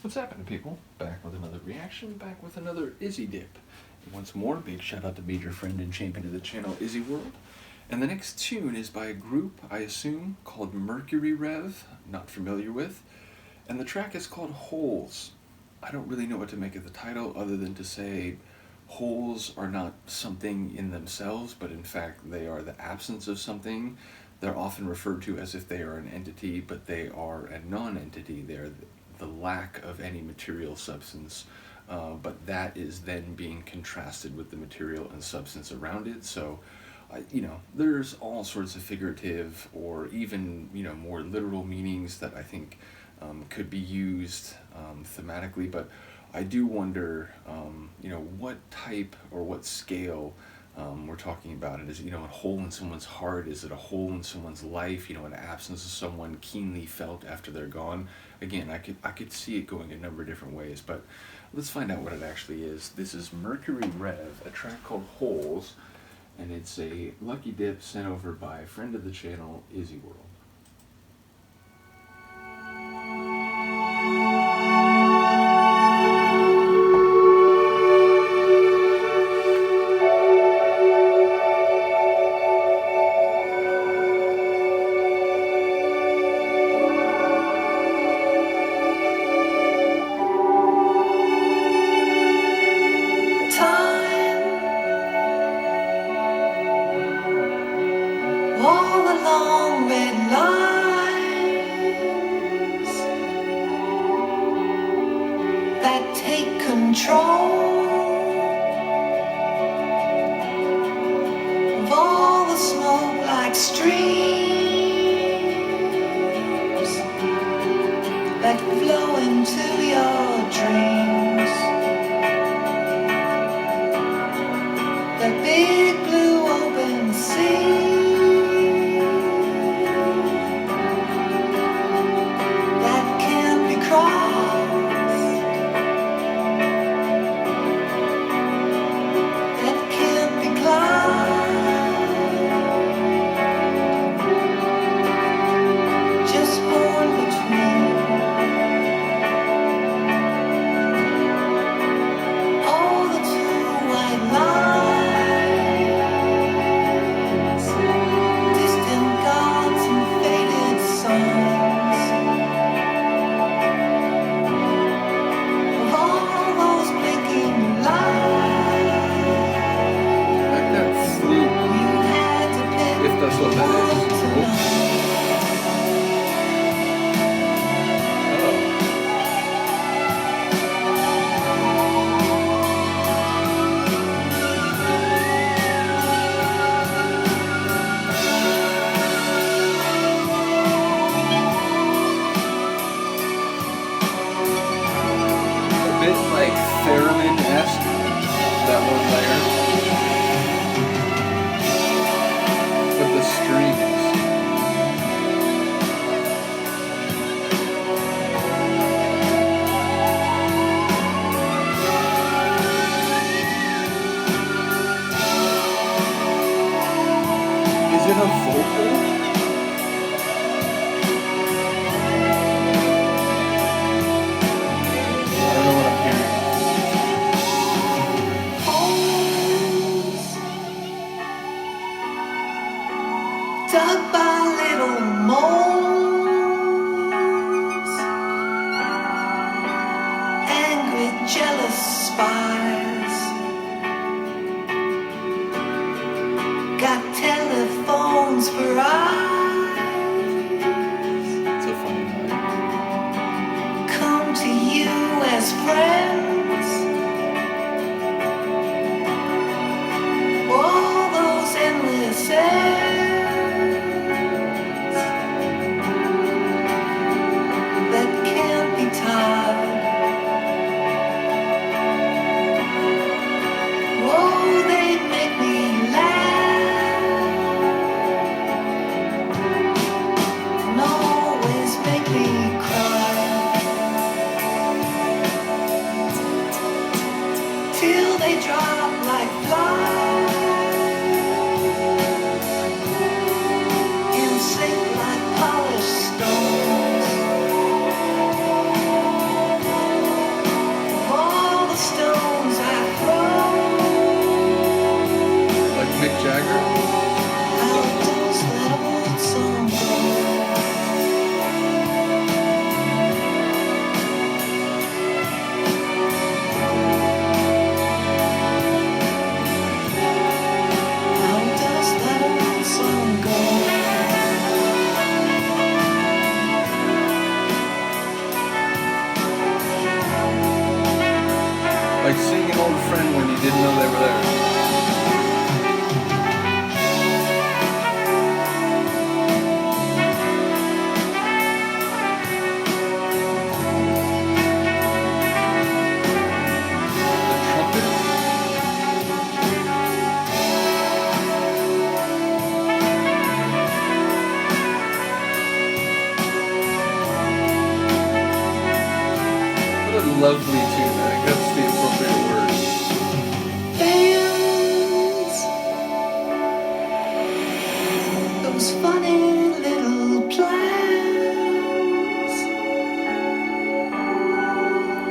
What's happening, people? Back with another reaction, back with another Izzy Dip. And once more, big shout out to Major Friend and Champion of the channel, Izzy World. And the next tune is by a group, I assume, called Mercury Rev, not familiar with. And the track is called Holes. I don't really know what to make of the title other than to say holes are not something in themselves, but in fact they are the absence of something. They're often referred to as if they are an entity, but they are a non-entity. They're the lack of any material substance, but that is then being contrasted with the material and substance around it. So, there's all sorts of figurative or even, more literal meanings that I think could be used thematically, but I do wonder, what type or what scale we're talking about. It is, a hole in someone's heart. Is it a hole in someone's life? An absence of someone keenly felt after they're gone. Again, I could see it going a number of different ways, but let's find out what it actually is. This is Mercury Rev, a track called Holes, and it's a lucky dip sent over by a friend of the channel, Izzy World. All the long red lines that take control of all the smoke like streams that flow into your dreams. That big blue open sea Like theremin-esque, that one layer, but the strings. Is it a vocal? dug by little moles, angry, jealous spies, got telephones for eyes. It's a funny line. Come to you as friends. All those endless Like seeing an old friend when you didn't know they were there. What a lovely tune. I think that's the appropriate word. Fans, those funny little plans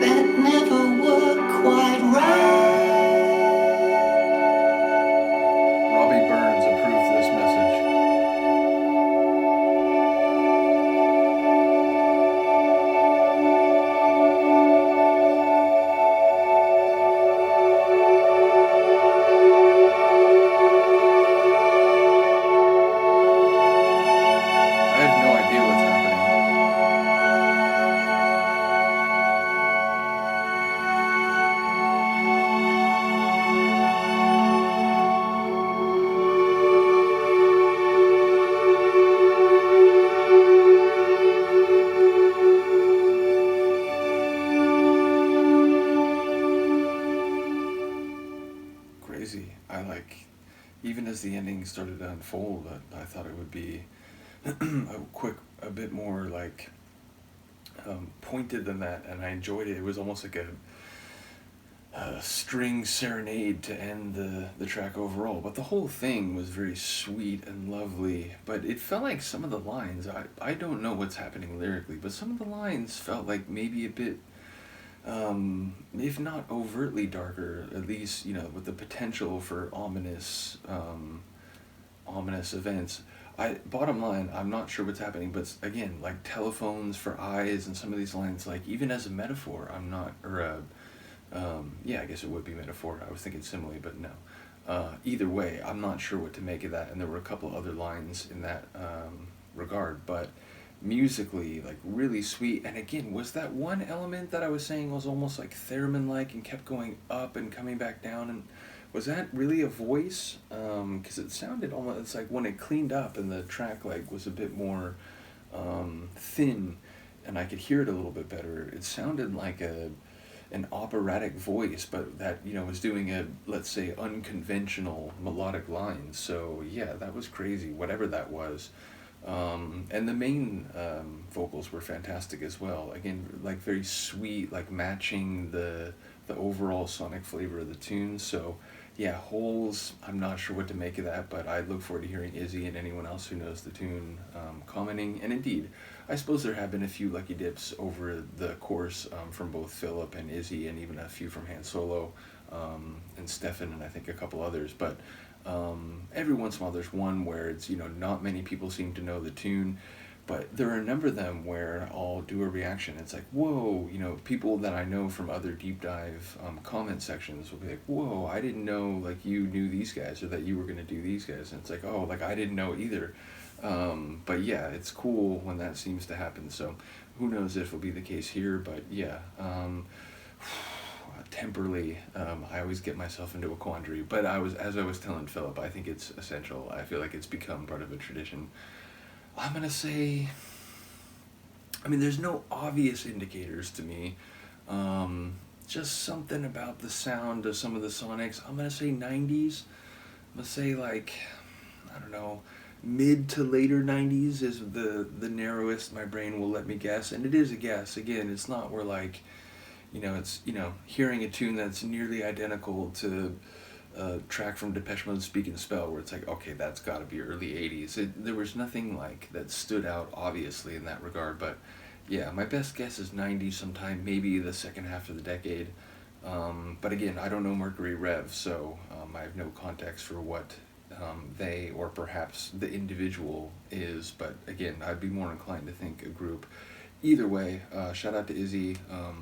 that never work quite right. Robbie Burns approved this message. I have no idea what's happening. Crazy. I like, even as the ending started to unfold, I thought it would be a bit more like pointed than that, and I enjoyed it. It was almost like a string serenade to end the track overall. But the whole thing was very sweet and lovely. But it felt like some of the lines, I don't know what's happening lyrically, but some of the lines felt like maybe a bit, if not overtly darker, at least, you know, with the potential for ominous events. Bottom line, I'm not sure what's happening, but again, like telephones for eyes and some of these lines, like even as a metaphor, I'm not, or yeah, I guess it would be metaphor. I was thinking simile, but no. Either way, I'm not sure what to make of that, and there were a couple other lines in that regard, but musically, like really sweet. And again, was that one element that I was saying was almost like theremin-like and kept going up and coming back down, and was that really a voice? Because it sounded almost, it's like when it cleaned up and the track like was a bit more thin, and I could hear it a little bit better. It sounded like an operatic voice, but that, you know, was doing a, let's say, unconventional melodic line. So yeah, that was crazy, whatever that was. And the main vocals were fantastic as well. Again, like very sweet, like matching the overall sonic flavor of the tune. So yeah, Holes, I'm not sure what to make of that, but I look forward to hearing Izzy and anyone else who knows the tune commenting. And indeed, I suppose there have been a few lucky dips over the course from both Philip and Izzy, and even a few from Han Solo and Stefan, and I think a couple others. But every once in a while there's one where it's, you know, not many people seem to know the tune, but there are a number of them where I'll do a reaction. It's like, whoa, you know, people that I know from other deep dive comment sections will be like, whoa, I didn't know, like, you knew these guys, or that you were going to do these guys. And it's like, oh, like, I didn't know either. But yeah, it's cool when that seems to happen. So who knows if it'll be the case here, but yeah. Temporally, I always get myself into a quandary, but as I was telling Philip, I think it's essential. I feel like it's become part of a tradition. I'm gonna say, I mean, there's no obvious indicators to me. Just something about the sound of some of the Sonics. I'm gonna say 90s. I'm gonna say, like, I don't know, mid to later 90s is the narrowest my brain will let me guess, and it is a guess. Again, it's not where, like, you know, it's, you know, hearing a tune that's nearly identical to a track from Depeche Mode, Speak and Spell, where it's like, okay, that's got to be early 80s. There was nothing like that stood out obviously in that regard, but yeah, my best guess is 90s sometime, maybe the second half of the decade. But again, I don't know Mercury Rev, so I have no context for what they, or perhaps the individual, is, but again, I'd be more inclined to think a group. Either way, shout out to Izzy.